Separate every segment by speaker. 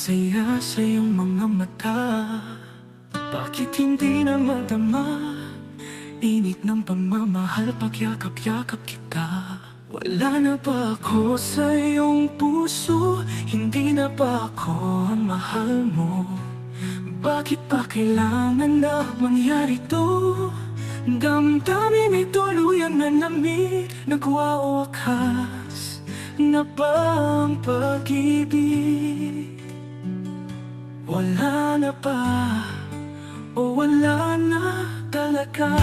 Speaker 1: saya sa iyong mga mata. Bakit hindi na madama init ng pagmamahal pag yakap-yakap kita? Wala na ba ako sa iyong puso? Hindi na ba ako ang mahal mo? Bakit pa kailangan na mangyari to? Damdamin ay tuluyan na lamig, nagwawakas na ba ang pag-ibig? Wala na ba o wala na talaga?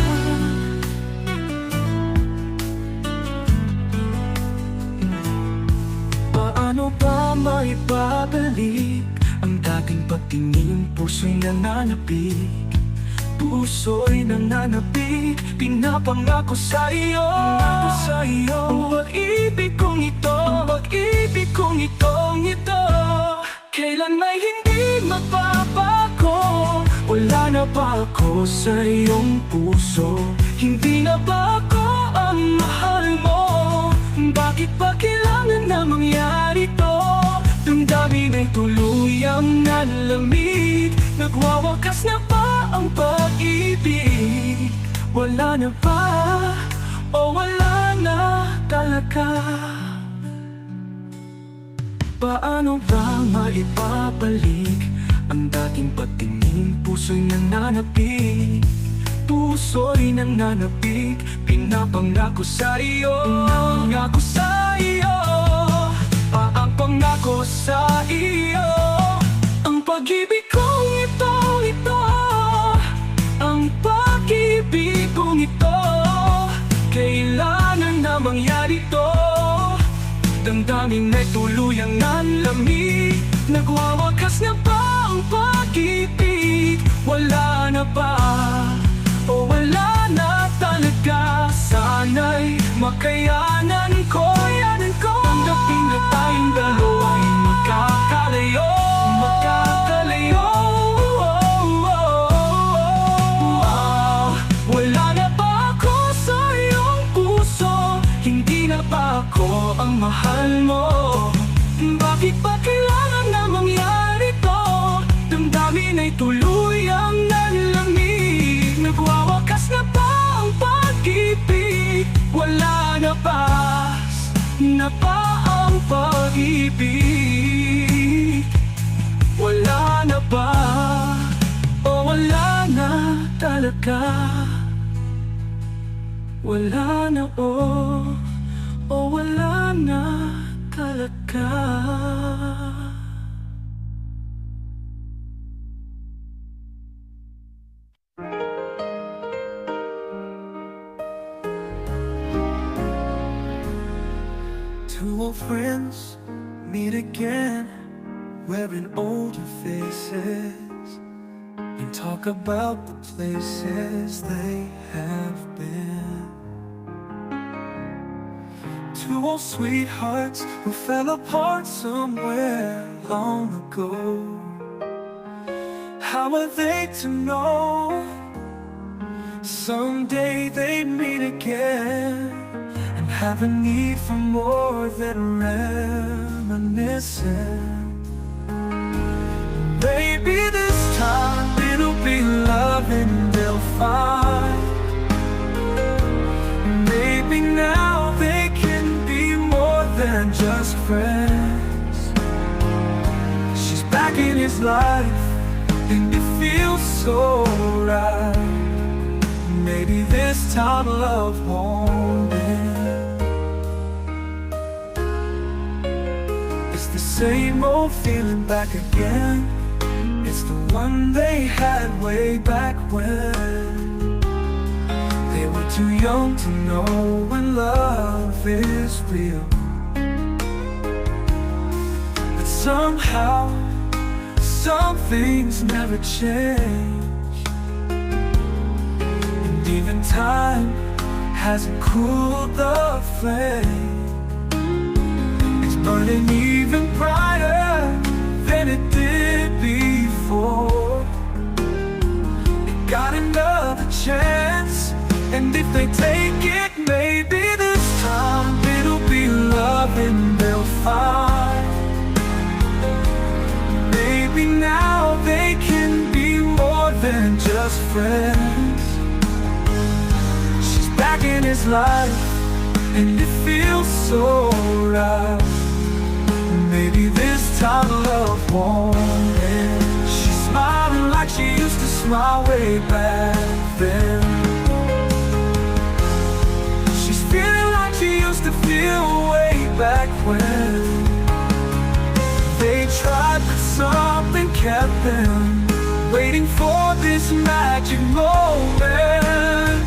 Speaker 1: Paano ba maibabalik ang dating pagtingin? Puso'y nananapig, puso'y nananapig. Pinapangako sa iyo, ang pag-ibig kong ito, ang pag-ibig kong itong ito, kailan may hindi magbabago. Wala na ba ako sa iyong puso? Hindi na ba ako ang mahal mo? Bakit pa kailangan na mangyari to? Damdamin ay tuluyang nalamig, nagwawakas na ba ang pag-ibig? Wala na ba o wala na talaga? Paano ba maibabalik ang dating pagtingin? Puso'y nananapig, puso'y nananapig. Pinapangako sa iyo, pangako sa iyo, ang pangako sa iyo. Ang pag-ibig kong ito, ang pag-ibig kong ito, kailangan na mangyari to. Damdamin ay tuluyang nanlamig, nagwawakas na ba ang pag-ibig? Wala na ba o wala na talaga? Sana'y makayanan ko, tanggapin na tayong dalawa'y magkakalayo, Wala na ba ako sa iyong puso? Hindi na ba ako ang mahal mo? Bakit ba kailangan na mangyari to? Damdamin ay tuluyang nalamig, nagwawakas na ba ang pag-ibig? Wala na ba ang pag-ibig? Wala na ba o wala na talaga? Wala na o wala na talaga.
Speaker 2: Two old friends meet again, wearing older faces, and talk about the places they have been. Two old sweethearts who fell apart somewhere long ago. How are they to know someday they'd meet again and have a need for more than reminiscing? Maybe this time it'll be love and they'll find. Maybe now they can be more than just friends. She's back in his life and it feels so right. Maybe this time love won't end. It's the same old feeling back again. It's the one they had way back when they were too young to know when love is real. But somehow, some things never change, and even time hasn't cooled the flame. It's burning even brighter than it did before. It got another chance, and if they take it, maybe this time it'll be love and they'll find. Maybe friends. She's back in his life, and it feels so right. Maybe this time love won't end. She's smiling like she used to smile way back then. She's feeling like she used to feel way back when. They tried, but something kept them waiting for this magic moment.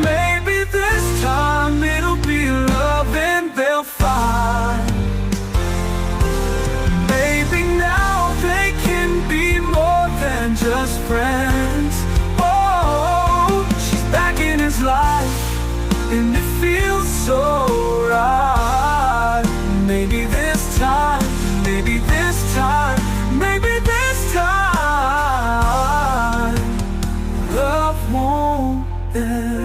Speaker 2: Maybe this time it'll be love and they'll find. Maybe now they can be more than just friends. Oh, she's back in his life, and it feels so right. Maybe this time, maybe this time, maybe this time love won't end.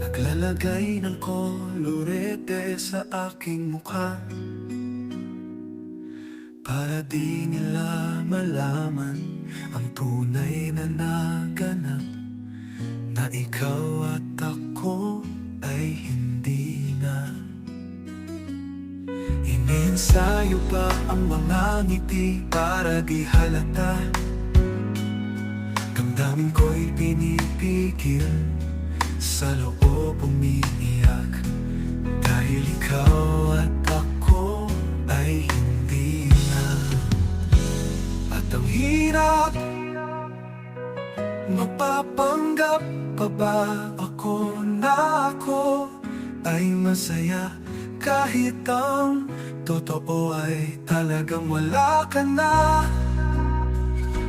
Speaker 2: Naglalagay ng kolorete sa aking mukha para di nila malaman ang tunay na naganap, na ikaw at ako ay hindi na. Iniensayo pa ang mga ngiti para di halata. Damdamin ko'y pinipigil, sa loob umiiyak, dahil ikaw at ako ay hindi na. At ang hirap, mapapanggap pa ba ako na ako ay masaya, kahit ang totoo ay talagang wala ka na.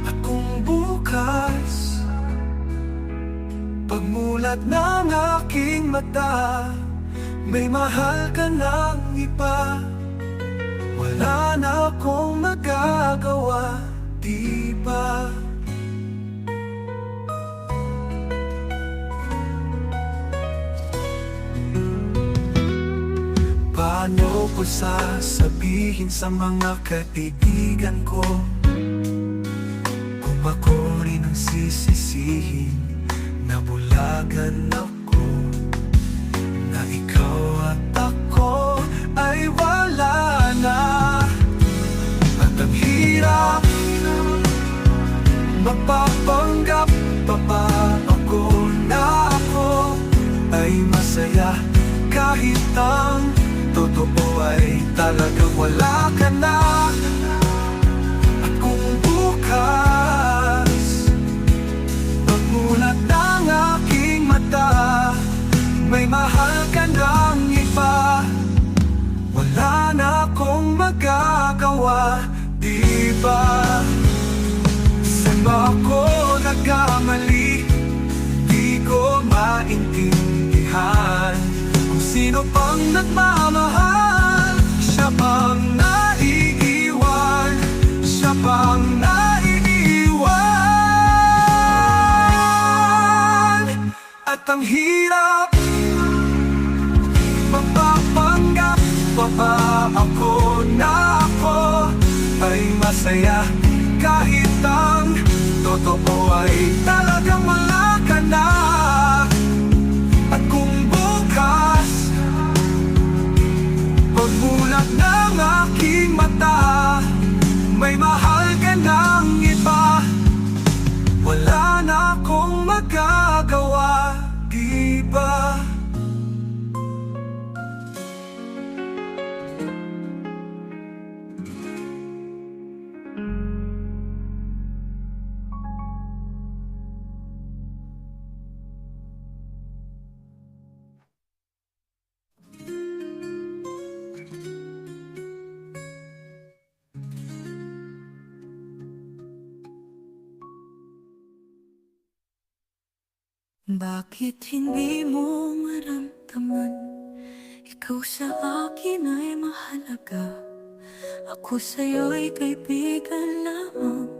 Speaker 2: At kung bukas pagmulat ng aking mata, may mahal ka ng iba, wala na akong magagawa, di ba? Paano ko sasabihin sa mga kaibigan ko kung ako rin ang sisisihin? Nabulagan ako na ikaw at ako ay wala na. At ang hirap, mapapanggap pa ba ako na ako ay masaya, kahit ang totoo ay talagang wala ka na. At kung bukas pagmulat ng aking mata, may mahal ka ng iba, wala na akong magagawa, di ba? Saan ba ako nagkamali? Di ko maintindihan kung sino pang nagmamahal. Siya bang naiiwan? Siya bang naiiwan? At ang hirap, mapapanggap pa ba ako na ako ay masaya, kahit ang totoo ay talagang wala ka na. At kung bukas pagmulat ng aking mata, may mahal ka ng iba, wala na akong magagawa, di ba?
Speaker 1: Bakit hindi mo maramdaman? Ikaw sa akin ay mahalaga. Ako sa'yo'y kaibigan lamang.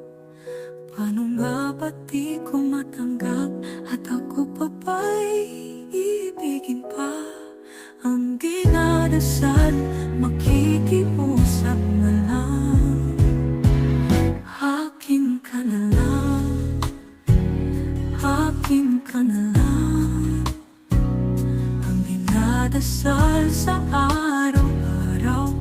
Speaker 1: Paano nga ba't di ko matanggap? At ako pa ba'y iibigin pa? Ang dinadasal, makikiusap na lang. Akin ka na lang, akin ka na lang. Ang dinadasal sa araw-araw,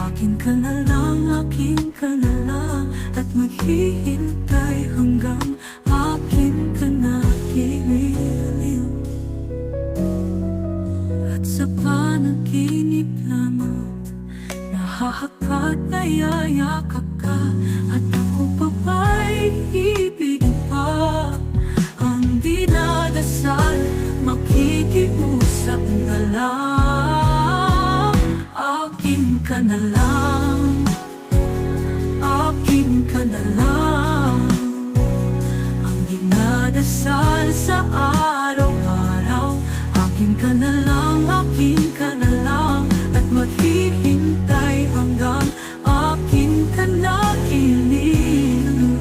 Speaker 1: akin ka na lang, akin ka na lang. At maghihintay hanggang akin ka na giliw. At sa panaginip lamang, nahahagkat na yayakap ka. At ako pa ba'y ibigin pa? Ang dinadasal, makikiusap na lang. Akin ka na lang, akin ka na lang. Ang dinadasal sa araw-araw, akin ka na lang, akin ka na lang. At maghihintay hanggang akin ka na giliw.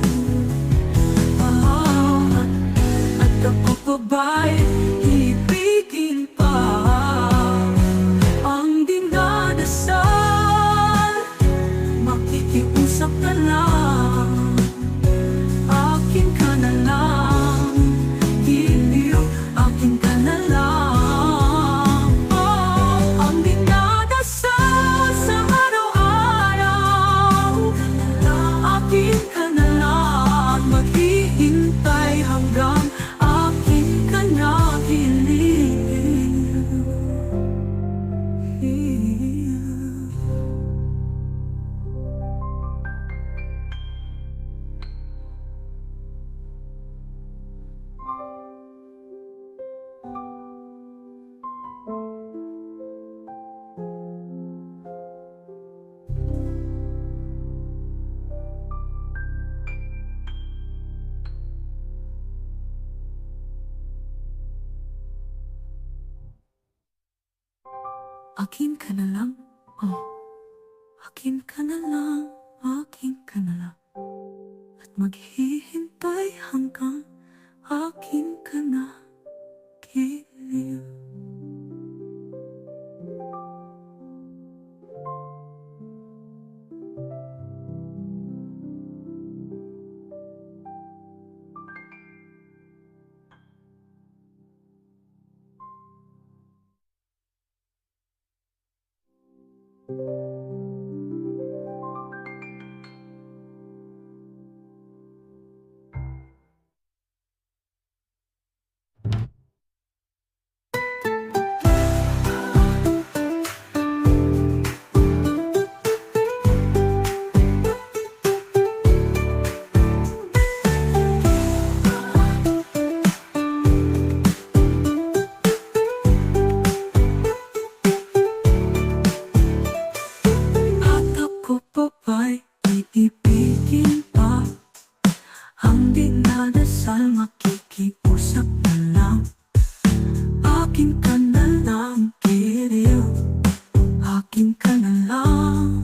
Speaker 1: At ako pa ba'y ibigin pa? Ang dinadasal, makikiusap na lang. Akin ka na lang, giliw, akin ka na lang. Ang dinadasal sa araw-araw, akin ka na lang. Maghihintay hanggang akin ka na giliw. Akin ka na lang, akin ka na lang, akin ka na lang. At maghihintay hanggang akin ka na giliw. At ako pa ba'y iibigin pa? Ang dinadasal, makikiusap na lang. Akin ka na lang, giliw, akin ka na lang.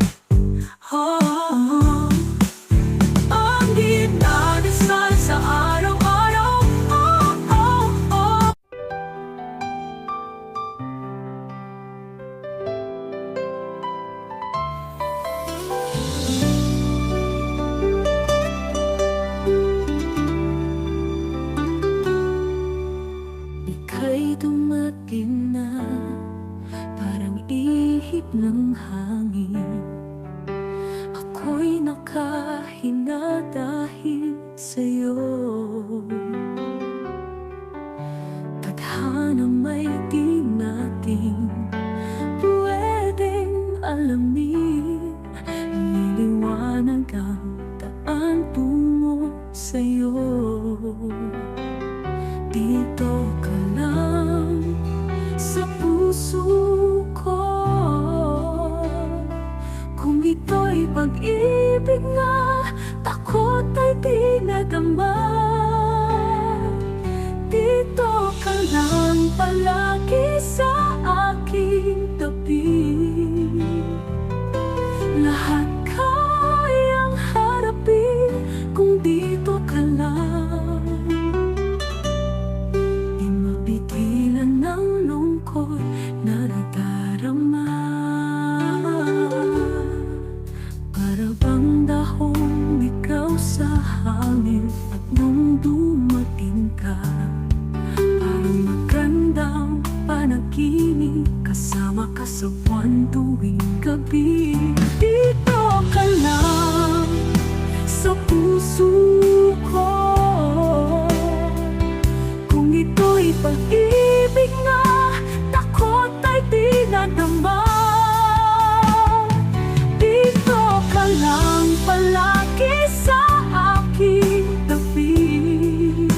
Speaker 1: Ang dinadasal sa araw-araw, ika'y dumating na, parang ihip ng hangin. Ako'y nakahina dahil sa'yo. Tadhana may di natin pwedeng alamin. Niliwanag ang daan tungo sa'yo. Dito ka lang sa puso ko. Kung ito'y pag-ibig nga, takot ay di nadama. Dito ka hangin. At nung dumating ka, parang magandang panaginip, kasama ka sa buwan tuwing gabi. Dito ka lang sa puso ko, kung ito'y pag-ibig nga, takot ay di nadama. Dito ka lang palagi sa aking tabi,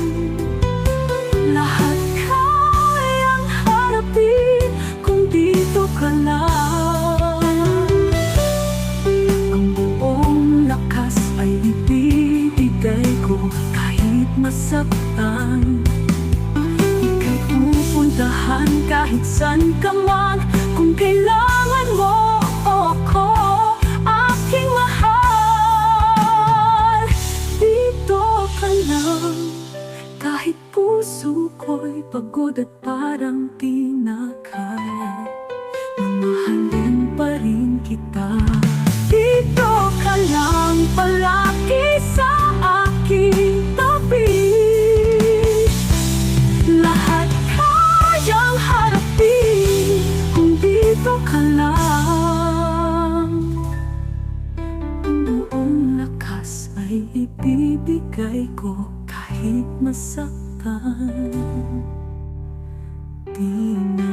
Speaker 1: lahat kayang harapin kung dito ka lang. Ang buong lakas ay ibibigay ko kahit masaktan. Ika'y pupuntahan kahit saan ka man, kung kailangan mo ako, aking mahal. Dito ka lang, kahit puso ko'y pagod at parang di na kaya, mamahalin pa rin kita. Dito ka lang palagi sa aking tabi, lahat kayang harapin kung dito ka lang. Ang buong lakas ay ibibigay ko kahit masaktan. Di na.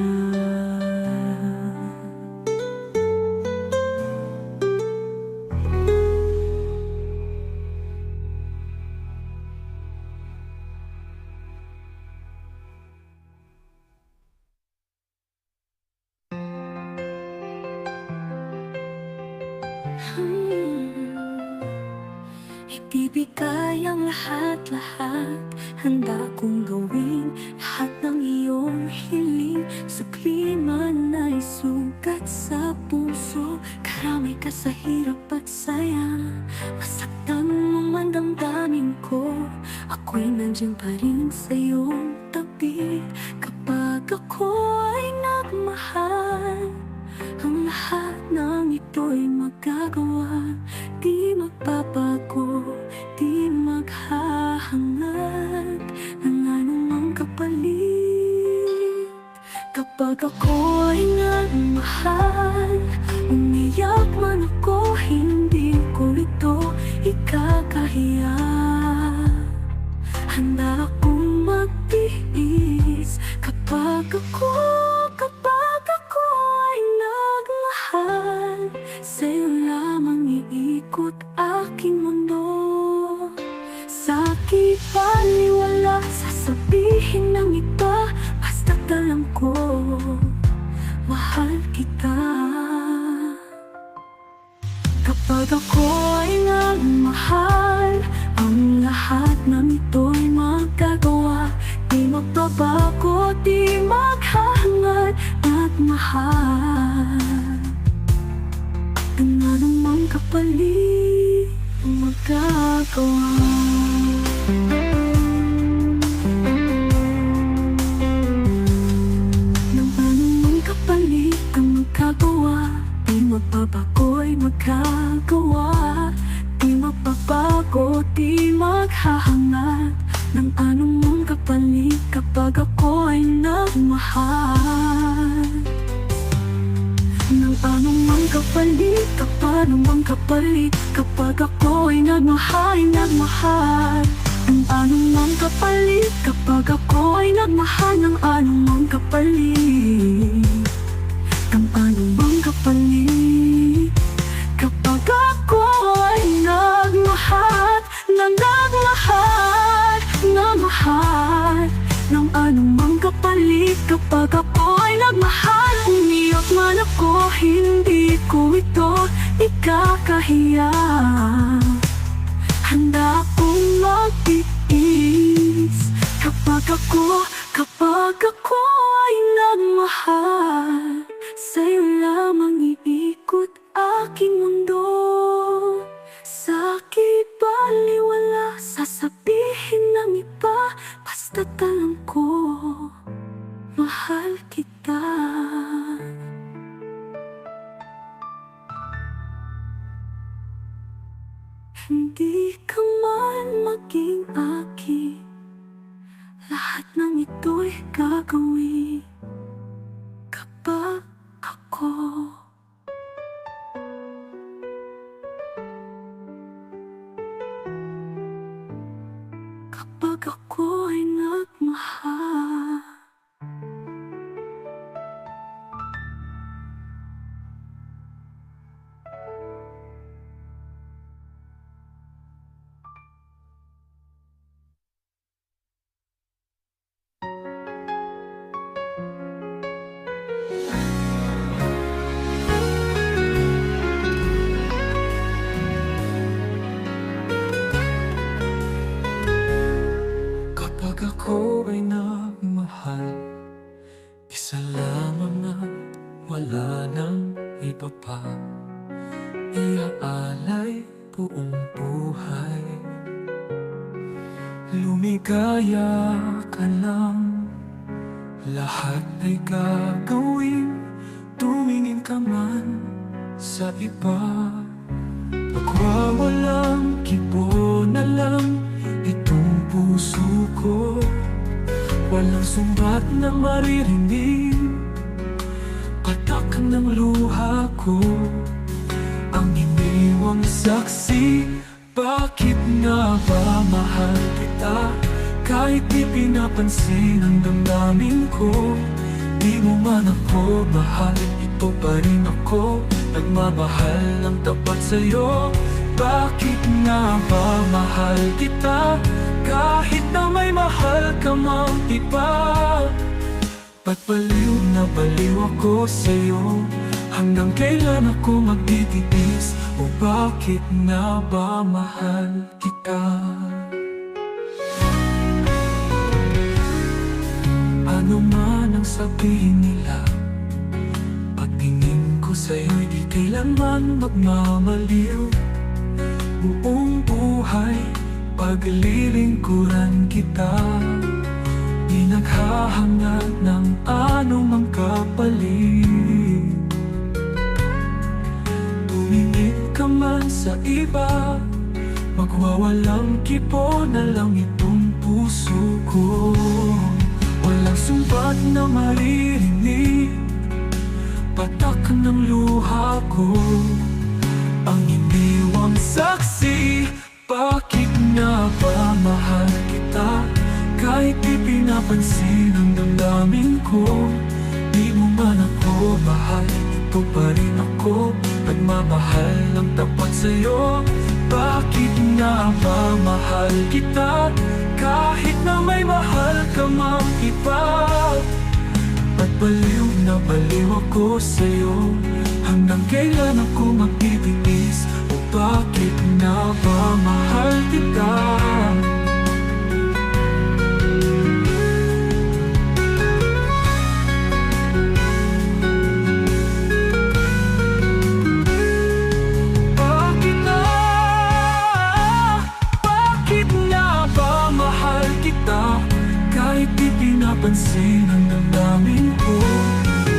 Speaker 1: Ibibigay ang lahat-lahat, handa kong gawin lahat ng iyong hiling. Sukli man ay sugat sa puso, karamay ka sa hirap at saya. Masaktan mo man damdamin ko, ako'y nandiyan pa rin sa iyong tabi. Kapag ako ay nagmahal, ang lahat ng ito'y magagawa. Di magbabago, di maghahangad ng anumang kapalit. Kapag ako ay nagmahal, umiyak man ako, hindi ko ito ikakahiya. Handa akong magtiis kapag ako ay nagmahal. Sa'yo lamang iikot aking mundo. Sa'ki paniwala, sasabihin ng iba, basta't alam ko, mahal kita. Kapag ako ay nagmahal, ang lahat ng ito'y magagawa. Di magbabago, di maghahangad at mahal. Ang anumang kapalit magagawa. Ng anumang kapalit ang magagawa. Di magbabago'y magagawa. Di magbabago, di maghahangad ng anumang kapalit kapag ako ay nagmahal. Ng anumang kapalit, anumang kapalit kapag ako ay nagmahal. Ng anumang kapalit kapag ako ay nagmahal. Ng anumang kapalit, ng anumang kapalit kapag ako ay nagmahal. Ng anumang kapalit kapag ako ay nagmahal. Umiyak man ako, hindi ko ito ikakahiya. Handa akong magtiis kapag ako ay nagmahal. Sa'yo lamang iikot aking mundo. Sa'ki baliwala, sasabihin ng iba, basta't alam ko, mahal kita. Hindi ka man mag kapag ako ay nagmahal.
Speaker 2: Kapag ako ay nagmahal, isa lamang at wala nang iba pa. Iaalay buong buhay. Lumigaya ka lang, lahat ay gagawin. Tumingin ka man sa iba, pagwawalang kibo na lang itong puso ko. Walang sumbat na maririnig, patak ng luha ko. Ang iniwang saksi, bakit nga ba mahal kita? Kahit di pinapansin ang damdamin ko. Di mo man ako mahal, ito pa rin ako. Nagmamahal ng tapat sa'yo. Bakit nga ba mahal kita? Kahit na may mahal ka mang iba. Ba't baliw na baliw ako sa'yo? Hanggang kailan ako magtitiis? O bakit nga ba mahal kita? Ano man ang sabihin nila, pagtingin ko sa'yo'y di kailanman magmamaliw. Buong buhay, paglilingkuran kita. Di naghahangad ng anumang kapalit. Tumingin ka man sa iba, magwawalang kipo na lang itong puso ko. Walang sumbat na maririnig, patak ng luha ko. Ang iniwang saksi, bakit nga ba mahal kita? Kahit di pinapansin ang damdamin ko. Di mo man ako mahal, ito pa rin ako. Nagmamahal ng tapat sa'yo. Bakit nga ba mahal kita? Kahit na may mahal ka mang iba. Ba't baliw na baliw ako sa'yo? Hanggang kailan ako magtitiis? O bakit nga ba mahal kita? Kahit di pinapansin ang damdamin ko.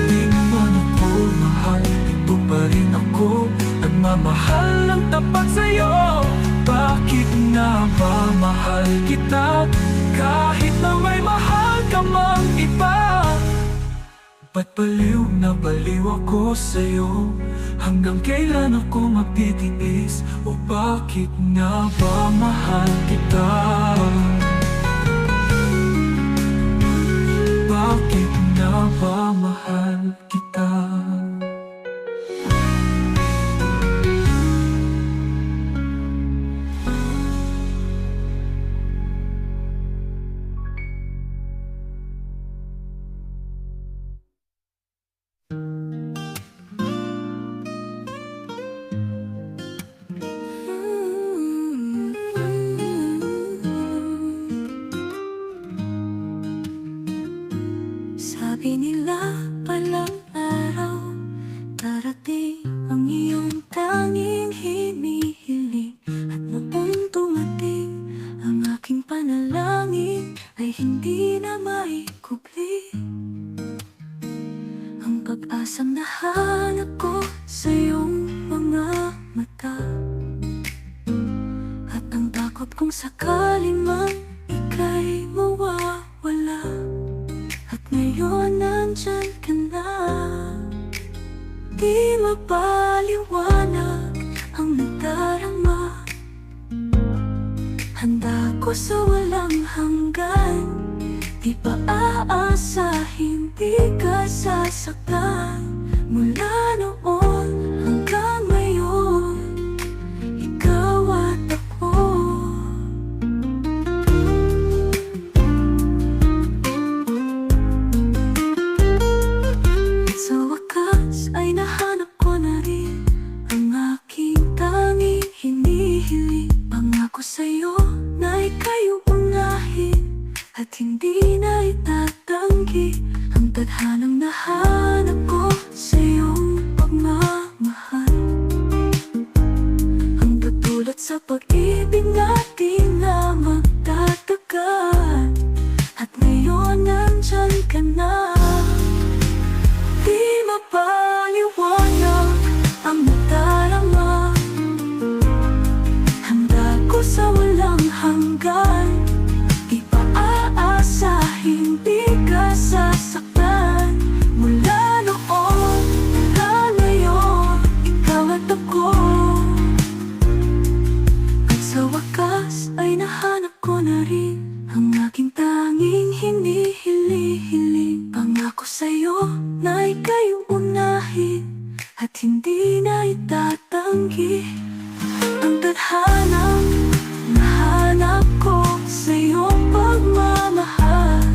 Speaker 2: Di naman ako mahal, ito pa rin ako. Nagmamahal ng tapat sa'yo. Bakit nga ba mahal kita? Kahit na may mahal ka mang iba. Ba't baliw na baliw ako sa'yo? Hanggang kailan ako magtitiis? O bakit nga ba mahal kita? Bakit nga ba mahal kita?
Speaker 1: Sabi nila palang araw, darating ang iyong tanging hinihiling. At noong dumating, ang aking panalangin ay hindi na maikubli. Ang pag-asang nahanap ko sa iyong mga mata, at ang takot kung sakaling man ika'y mawawala. At ngayon nandyan ka na, di mapaliwanag ang nadarama.
Speaker 3: Handa ko sa walang hanggan. Di pa aasahin, di ka sasaktan. Mula noon hanggang ngayon, ikaw at ako. Sa wakas ay nahanap ko na rin ang aking tanging hinihiling. Pangako sa'yo na ika'y uunahin at hindi na itatanggi ang tadhanang nahanap ko sa iyong pagmamahal. Ang pagdulot sa pag-ibig natin na magtatagal. At ngayon nandyan ka na. Di mapaliwanag ang nadarama. Handa ko sa walang hanggan. Di pa aasahin, di ka sasaktan. Mula noon hanggang ngayon, ikaw at ako. At sa wakas ay nahanap ko na rin ang aking tanging hinihiling. Pangako sa'yo na ika'y uunahin at hindi na itatanggi ang tadhanang nahanap ko sa iyong pagmamahal.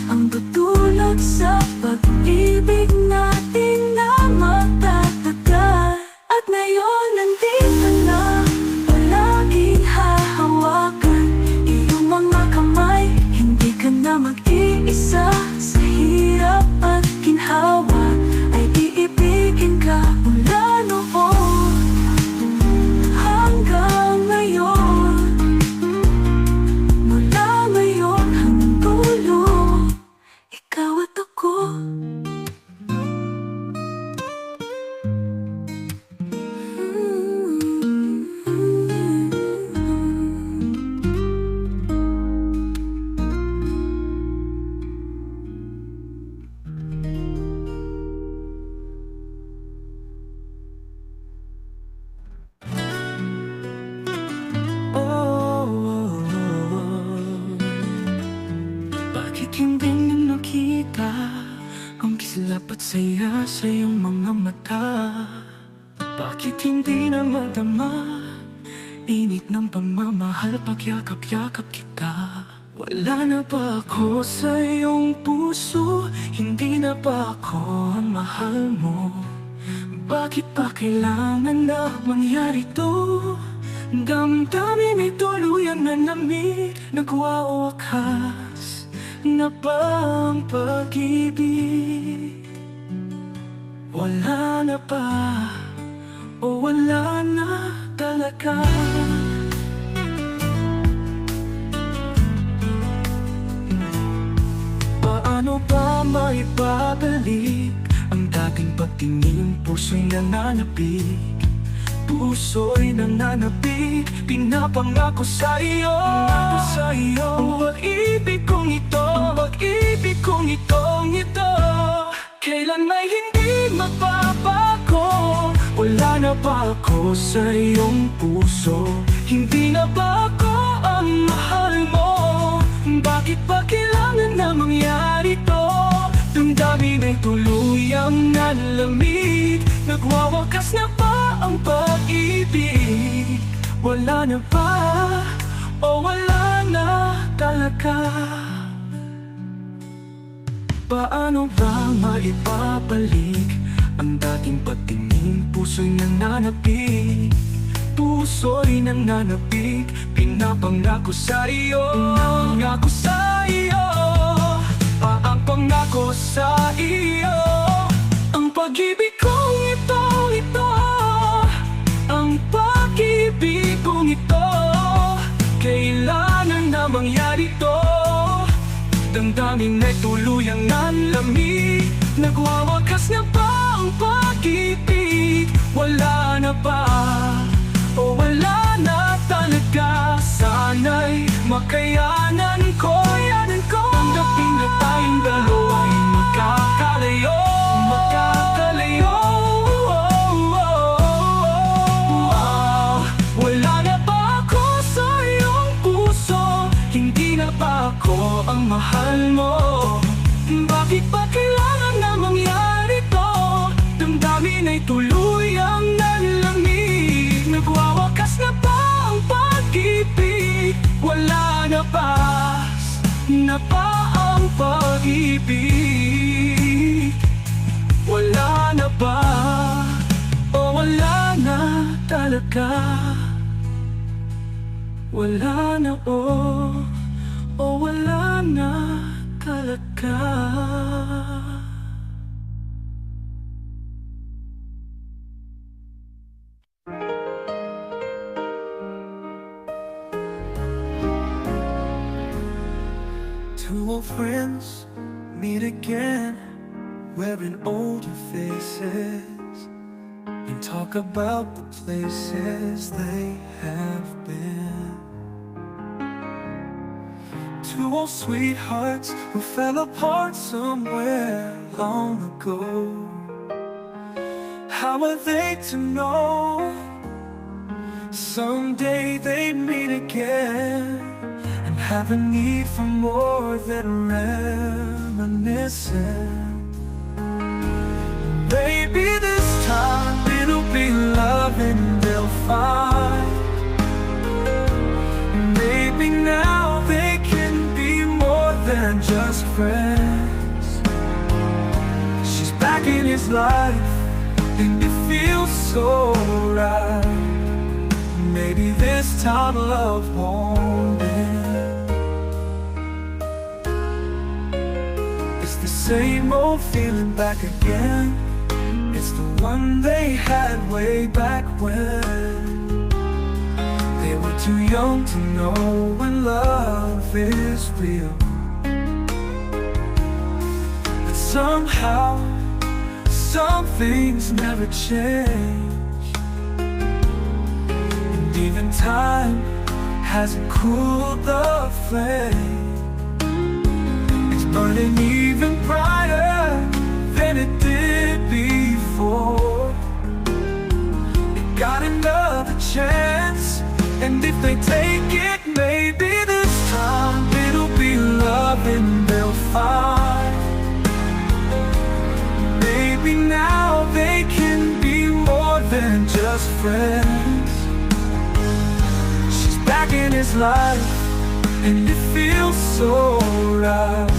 Speaker 3: Ang tutulog sa pag-ibig natin na magtatagal. At ngayon nandito na, palaging hahawakan iyong mga kamay. Hindi ka na mag-iisa sa hirap at ginhawa. Ay iibigin ka mula noon hanggang ngayon. Mula ngayon hanggang dulo, ikaw at ako.
Speaker 1: Bakit hindi niyo nakita ang kislap at saya sa iyong mga mata? Bakit hindi na madama init ng pagmamahal pagyakap-yakap kita? Wala na ba ako sa iyong puso? Hindi na ba ako ang mahal mo? Bakit pa kailangan na mangyari to? Damdamin ay tuluyang nanamig, nagwawakas na ba ang pag-ibig? Wala na ba o wala na talaga? Paano ba maibabalik ang dating pagtingin? Puso'y nananapig, puso'y nananapig. Pinapangako sa iyo, ang pag-ibig kong ito, ang pag-ibig kong ito, kailan may hindi magbabago. Wala na ba ako sa iyong puso? Hindi na ba ako ang mahal mo? Bakit pa kailangan na mangyari to? Damdamin ay tuluyang nalamig, nagwawakas na ba ang pag-ibig? Wala na ba o wala na talaga? Paano ba maipabalik ang dating pagtingin? Puso'y nananapig, puso'y nananapig. Pinapangako sa iyo, pangako sa iyo, pangako sa iyo. Ang pag-ibig kong ito, ang pag-ibig kong ito, kailangan na mangyari to. Damdamin ay tuluyang nanlamig, nagwawakas na ba ang pag-ibig? Wala na ba o wala na talaga? Sana'y makayanan ko, tanggapin na tayong dalawa'y magkakalayo, Wala na ba ako sa iyong puso? mahal mo. Bakit ba kailangan na mangyari to? Damdamin ay tuluyang nanlamig. Nagwawakas na ba ang pag-ibig? Wala na ba ang pag-ibig? Wala na ba? O wala na talaga? Wala na o wala na talaga?
Speaker 2: Two old friends meet again, wearing older faces, and talk about the places they have been. Two old sweethearts who fell apart somewhere long ago. How are they to know someday they'd meet again and have a need for more than reminiscing? Maybe this time it'll be love and they'll find. Maybe now they can be more than just friends. She's back in his life and it feels so right. Maybe this time love won't end. It's the same old feeling back again. It's the one they had way back when they were too young to know when love is real. But somehow some things never change, and even time hasn't cooled the flame. It's burning even brighter than it did before. It got another chance, and if they take it, maybe this time it'll be love and they'll find. Maybe now they can be more than just friends. She's back in his life and it feels so right.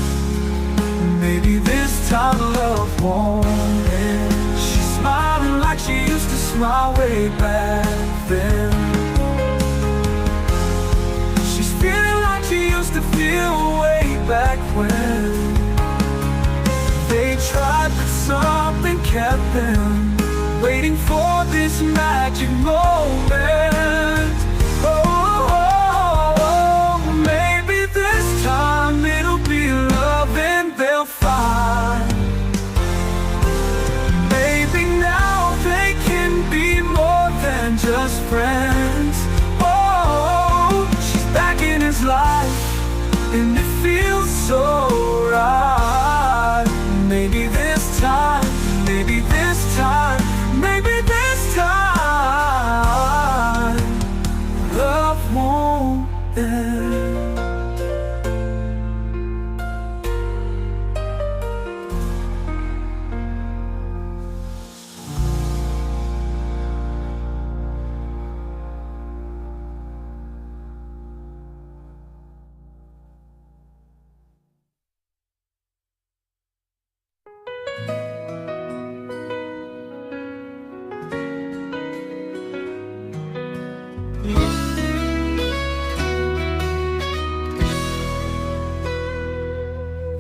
Speaker 2: Maybe this time love won't end. She's smiling like she used to smile way back then. She's feeling like she used to feel way back when they tried, but something kept them waiting for this magic moment. Oh, maybe this time it'll be love and they'll find. Maybe now they can be more than just friends. Oh, she's back in his life and it feels so right. Maybe this time, maybe this time, maybe this time love won't end.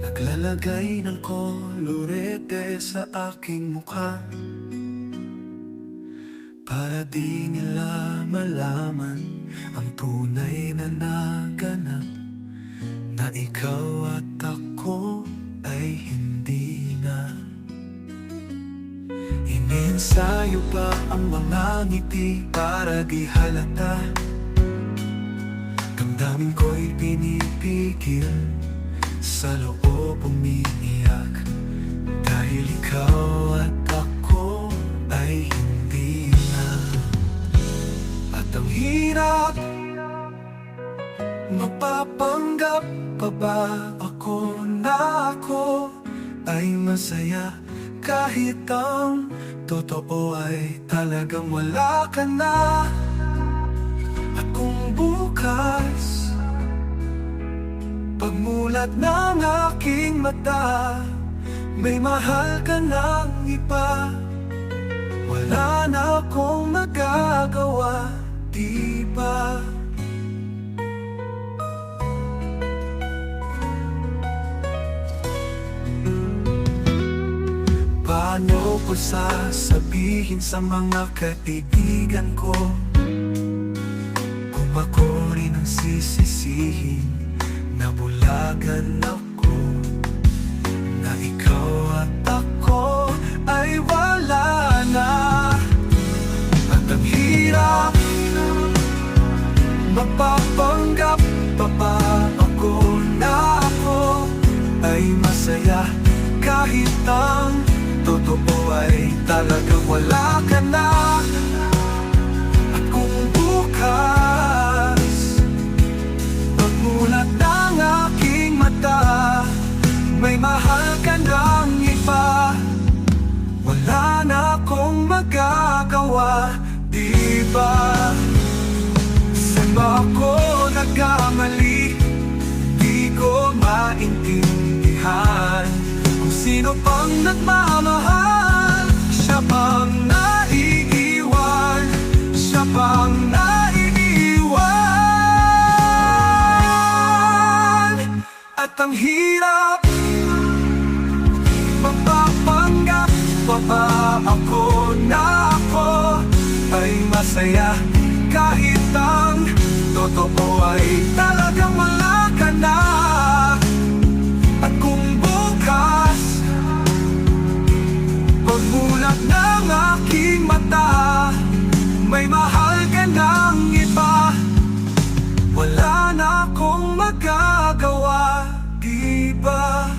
Speaker 2: Naglalagay ng kolorete sa aking mukha para di nila malaman ang tunay na naganap, na ikaw at ako ay hindi na. Iniensayo pa ang mga ngiti para di halata. Damdamin ko'y pinipigil, sa loob umiiyak, dahil ikaw at ako ay hindi na. At ang hirap Mapapanggap pa ba ako na ako ay masaya kahit ang totoo ay talagang wala ka na? At kung bukas pagmulat ng aking mata may mahal ka ng iba, wala na akong magagawa, di ba? Paano ko sasabihin sa mga kaibigan ko kung ako rin ang sisisihin na bulagan ako, na ikaw at ako ay wala na? At ang hirap mapapanggap pa ba ako na ako ay masaya kahit ang totoo ay talagang wala ka na? At kung bukas pagmulat ng aking mata may mahal ka ng iba, wala na akong magagawa, di ba? Saan ba ako nagkamali? Di ko maintindihan kung sino pang nagmamahal. Siya pang naiiwan, siya pang naiiwan. At ang hirap mapapanggap pa ba ako na ako ay masaya kahit ang totoo ay talagang wala ka na? At kung bukas pagmulat ng aking mata may mahal ka ng iba, wala na akong magagawa, di ba?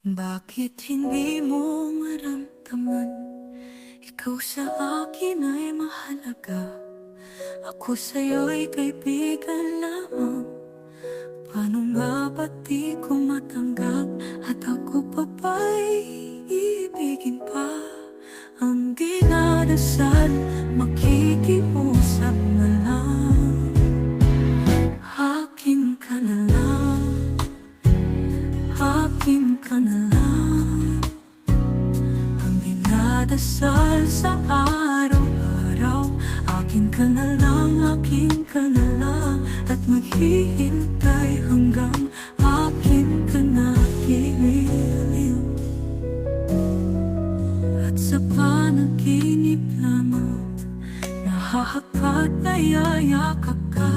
Speaker 3: Bakit hindi mo maramdaman? Ikaw sa akin ay mahalaga, ako sa'yo'y kaibigan lamang. Paano nga ba't di ko matanggap? At ako pa ba'y iibigin pa? Ang dinadasal, makikiusap na lang. Akin ka na lang, akin ka na lang. Ang dinadasal sa araw-araw, akin ka na lang, akin ka na lang. At maghihintay hanggang akin ka na giliw. At sa panaginip lamang nahahakot na yayakap ka.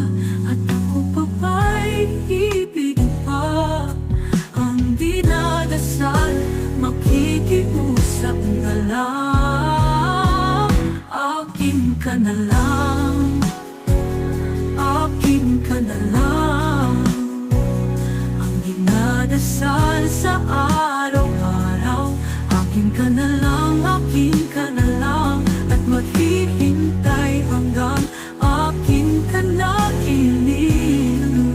Speaker 3: At ako pa ba'y ibigin pa? Ang dinadasal, makikiusap na lang. Akin ka na lang, akin ka na lang. Ang dinadasal sa araw-araw, akin ka na lang, akin ka na lang. At maghihintay hanggang akin ka na giliw.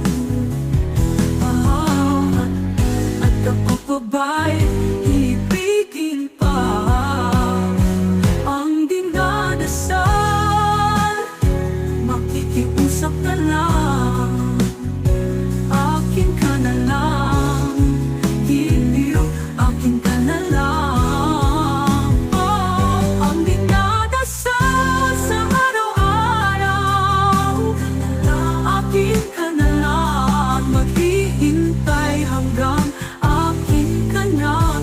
Speaker 3: At ako pa ba'y ibigin pa? Ang dinadasal, makikiusap na lang. Akin ka na lang, giliw, akin ka na lang. Ang dinadasal sa araw-araw, akin ka na lang. Maghihintay hanggang akin ka na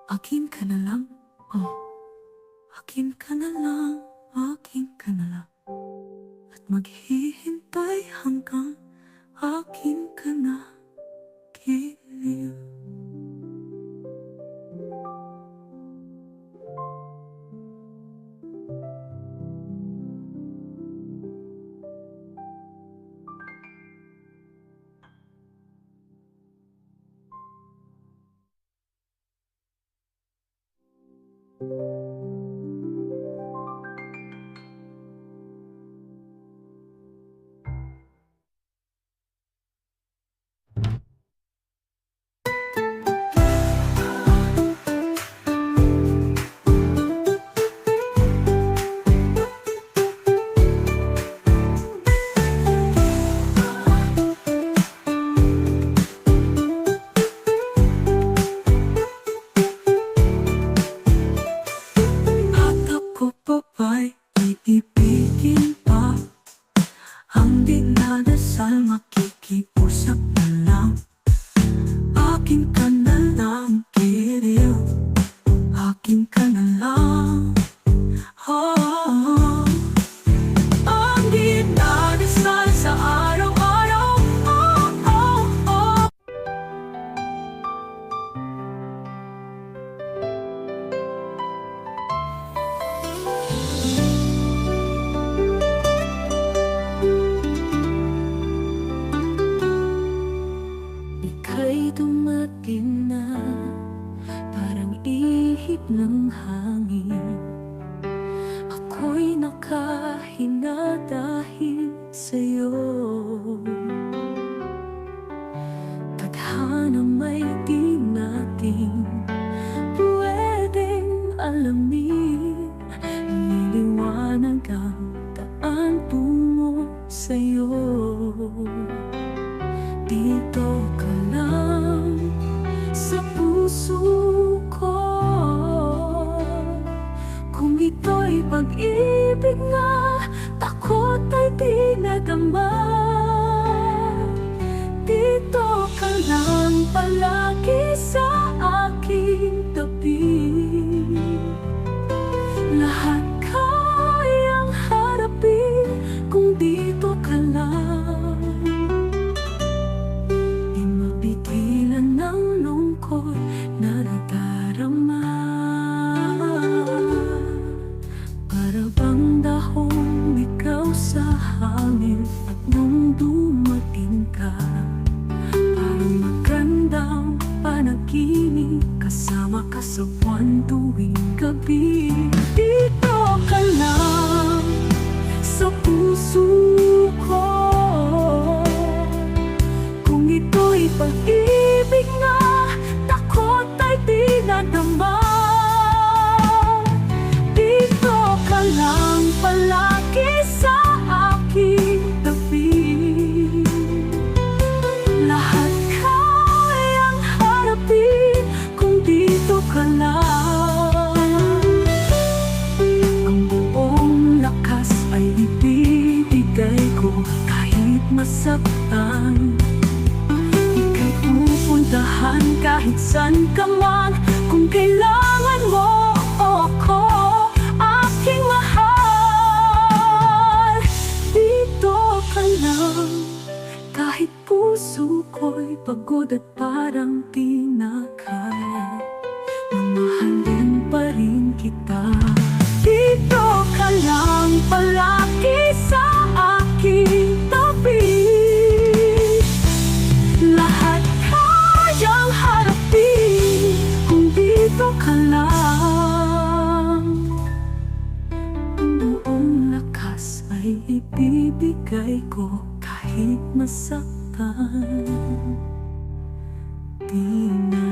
Speaker 3: Akin ka na lang, oh. Akin ka na lang, akin ka na lang. At maghihintay hanggang akin ka na, giliw. At ako pa ba'y iibigin pa? Ang dinadasal makikiusap na lang. Akin ka na lang, giliw. Akin ka na lang, oh. Ang dinadasal sa araw-araw, oh, oh, oh. Ika'y dumating na, parang ihip ng hangin. Ako'y nakahinga dahil sa'yo. Tadhana may di natin pwedeng alamin. Niliwanag ang daan tungo sa'yo. Dito ka lang sa puso ko. Kung ito'y pag-ibig nga, takot ay di nadama. Dito ka lang palagi sa aking tabi. Lahat kayang harapin kung dito ka lang. Di mapigilan ng lungkot na nadarama. Para bang dahong ikaw sa hangin. At nung dumating ka, parang magandang panaginip. Kasama ka sa buwan tuwing gabi. Dito ka lang sa puso ko. Kung ito'y pag-ibig nga, takot ay di nadama. Dito ka lang palagi sa aking tabi. Lahat kayang harapin kung dito ka lang. Ang buong lakas ay ibibigay ko kahit masaktan. Ika'y pupuntahan kahit saan ka man. Kung kailangan mo ako, aking mahal. Dito ka lang kahit puso ko'y pagod at parang di na kaya. Mamahalin pa rin kita. Dito ka lang palagi sa aking tabi. Lahat kayang harapin kung dito ka lang. Ang buong lakas ay ibibigay ko kahit masaktan. Di na.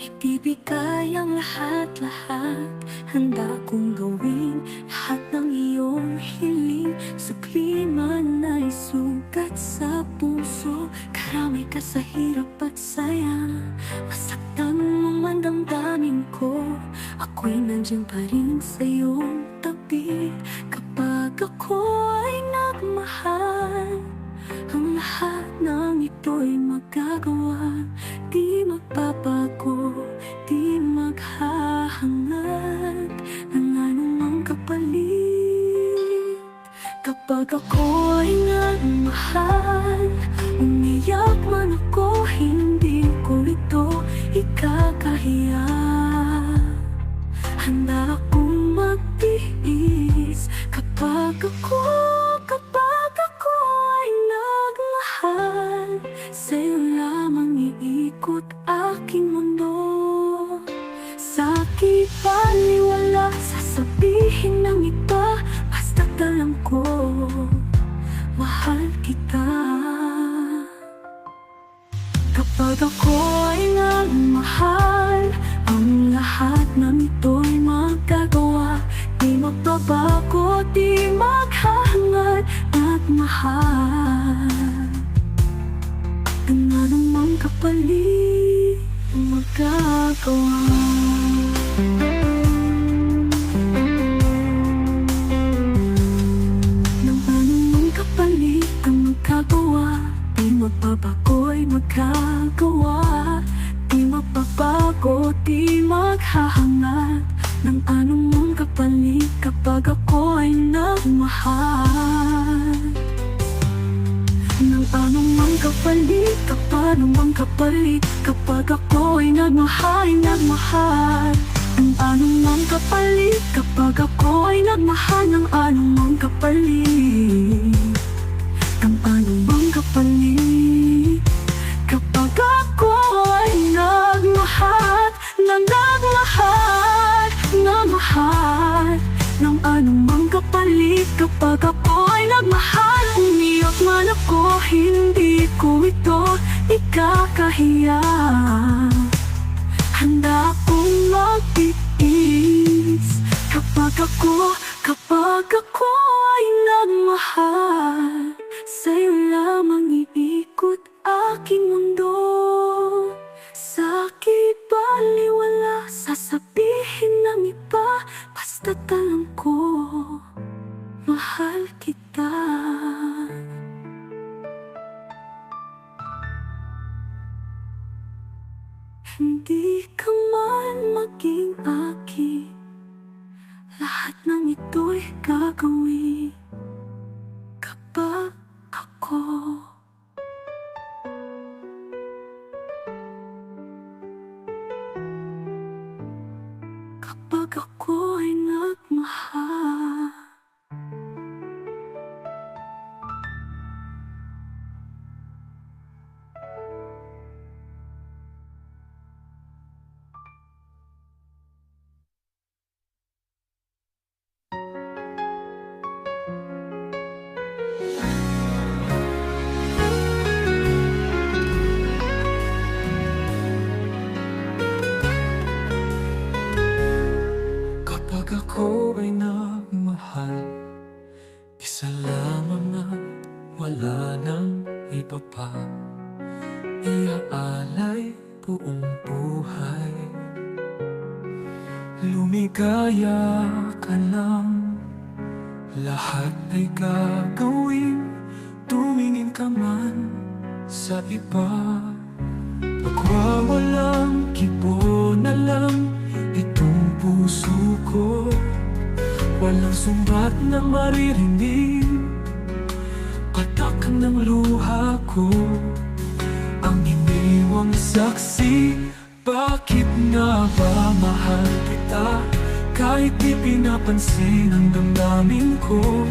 Speaker 3: Ibibigay ang lahat-lahat. Handa kong gawin lahat ng iyong hiling. Sa klima na'y sugat sa puso. Karamay ka sa hirap at saya, masaktan mo man damdamin ko. Ako'y nandiyan pa rin sa iyong tabi. Kapag ako ay nagmahal, ang lahat ng ito'y magagawa. Di magbabago, di maghahangad ng anumang kapalit. Kapag ako ay nagmahal, umiyak man ako, hindi ko ito ikakahiya. Handa akong magtiis kapag ako ay nagmahal. Sa'yo lamang iikot aking mundo. Sa'ki baliwala sasabihin ng iba, basta't alam ko mahal kita. Kapag ako ay nagmahal, ang lahat ng ito'y magagawa. Di magbabago, di maghahangad at mahal. Ang anumang kapalit magagawa. Nang anumang kapalit ang magagawa, di magbabago'y magagawa. Di magbabago, di maghahangad ng anumang kapalit kapag ako ay nagmahal. Ng anumang kapalit, anumang kapalit kapag ako ay nagmahal. Ng anumang kapalit kapag ako ay nagmahal. Ng anumang kapalit, ng anumang kapalit kapag ako ay nagmahal. Ng anumang kapalit kapag ako ay nagmahal. Umiyak man ako, hindi ko ito ikakahiya. Handa akong magtiis kapag ako ay nagmahal. Sa'yo lamang iikot aking mundo. Sa'ki baliwala sasabihin ng iba, basta't alam ko mahal kita. Hindi ka man maging akin, lahat ng ito'y gagawin kapag ako ay nagmahal.
Speaker 1: Ako ay nagmahal, isa lamang na wala nang iba pa. Iaalay buong buhay. Lumigaya ka lang, lahat ay gagawin. Tumingin ka man sa iba, pagwawalang kibo na lang itong puso ko. Walang sumbat na maririnig, patak ng luha ko. Ang iniwang saksi, bakit nga ba mahal kita? Kahit di pinapansin ang damdamin ko.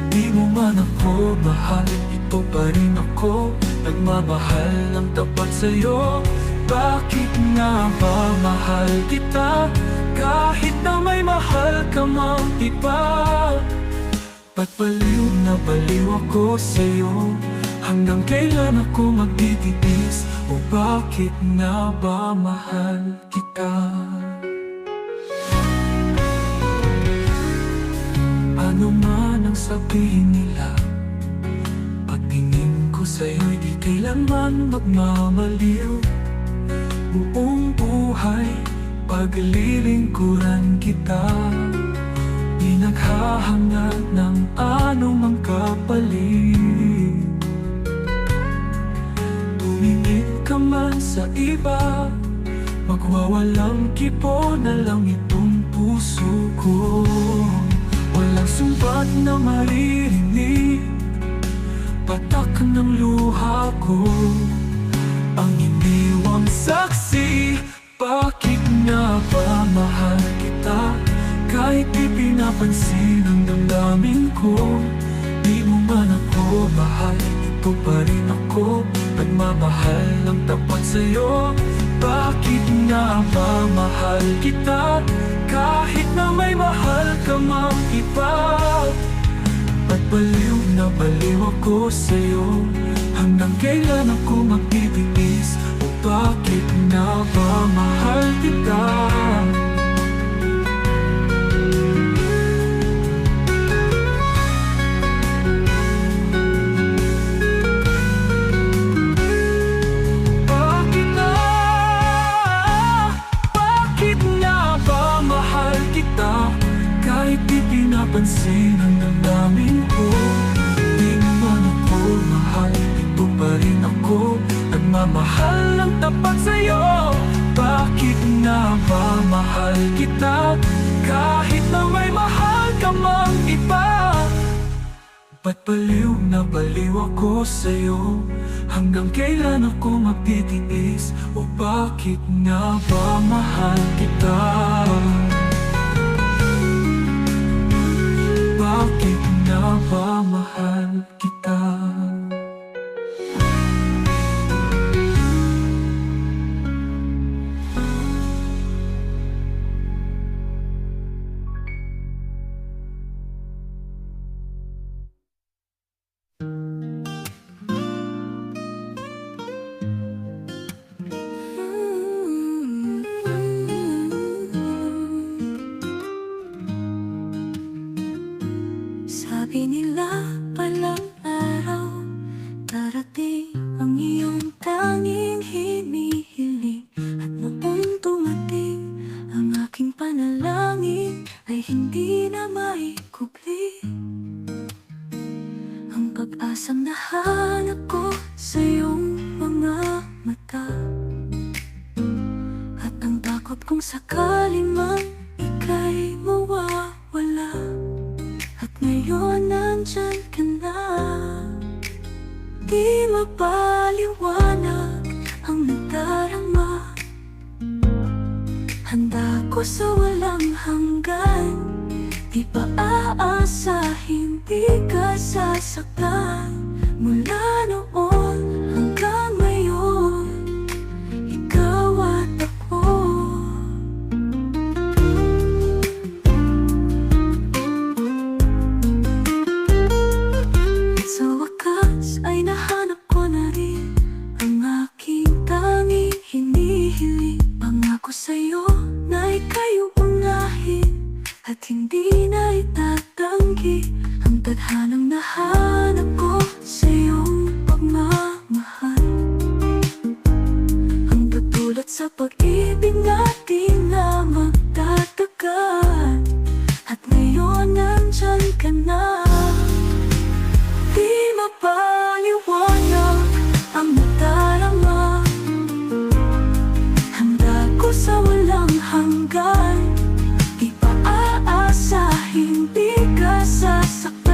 Speaker 1: Di mo man ako mahal, ito pa rin ako. Nagmamahal ng tapat sa'yo. Bakit nga ba mahal kita? Kahit na may mahal ka mang iba. Ba't baliw na baliw ako sa'yo? Hanggang kailan ako magtitiis? O bakit nga ba mahal kita? Ano man ang sabihin nila, pagtingin ko
Speaker 2: kailanman magmamaliw. Buong buhay paglilingkuran kita, di naghahangad ng anumang kapalit. Tumingin ka man sa iba, magwawalang kipo na lang itong puso ko. Walang sumbat na maririnig, patak ng luha ko. Ang iniwang saksi, bakit nga ba mahal kita? Kahit di pinapansin ang damdamin ko, di mo man ako mahal, ito pa rin ako. Pagmamahal ng tapat sa'yo, bakit nga ba mahal kita? Kahit na may mahal ka mang iba. Ba't baliw na baliw ako sa'yo? Hanggang kailan ako magtitiis? O bakit nga ba mahal kita? Bakit nga ba mahal kita? Kahit di pinapansin ang damdamin ko, di naman ako mahal, ito pa rin ako. Nagmamahal ng tapat sa'yo, bakit nga ba mahal kita? Kahit na may mahal ka mang iba. Ba't baliw na baliw ako sa'yo? Hanggang kailan ako magtitiis? O bakit nga ba mahal kita? Bakit nga ba mahal kita?
Speaker 3: Sabi nila palang araw, darating ang iyong tanging hinihiling. At noong dumating, ang aking panalangin ay hindi na maikubli. Ang pag-asang nahanap ko sa iyong mga mata, at ang takot kung sakaling man ika'y mawawala. At ngayon nandyan ka na, di mapaliwanag ang nadarama. Handa ko sa walang hanggan, di pa aasahin, di ka sasaktan. Mula noon hanggang ngayon, ikaw at ako. Sa wakas ay nahanap ko na rin ang aking tanging hinihiling. Pangako sa'yo na ika'y uunahin at hindi na itatanggi ang tadhanang nahanap ko sa iyong pagmamahal. Ang tutulot sa pag-ibig natin na magtatagal. At ngayon nandyan ka na, di mapaliwanag ang nadarama. Handa ko sa walang hanggan, di pa aasahin, di ka sasaktan.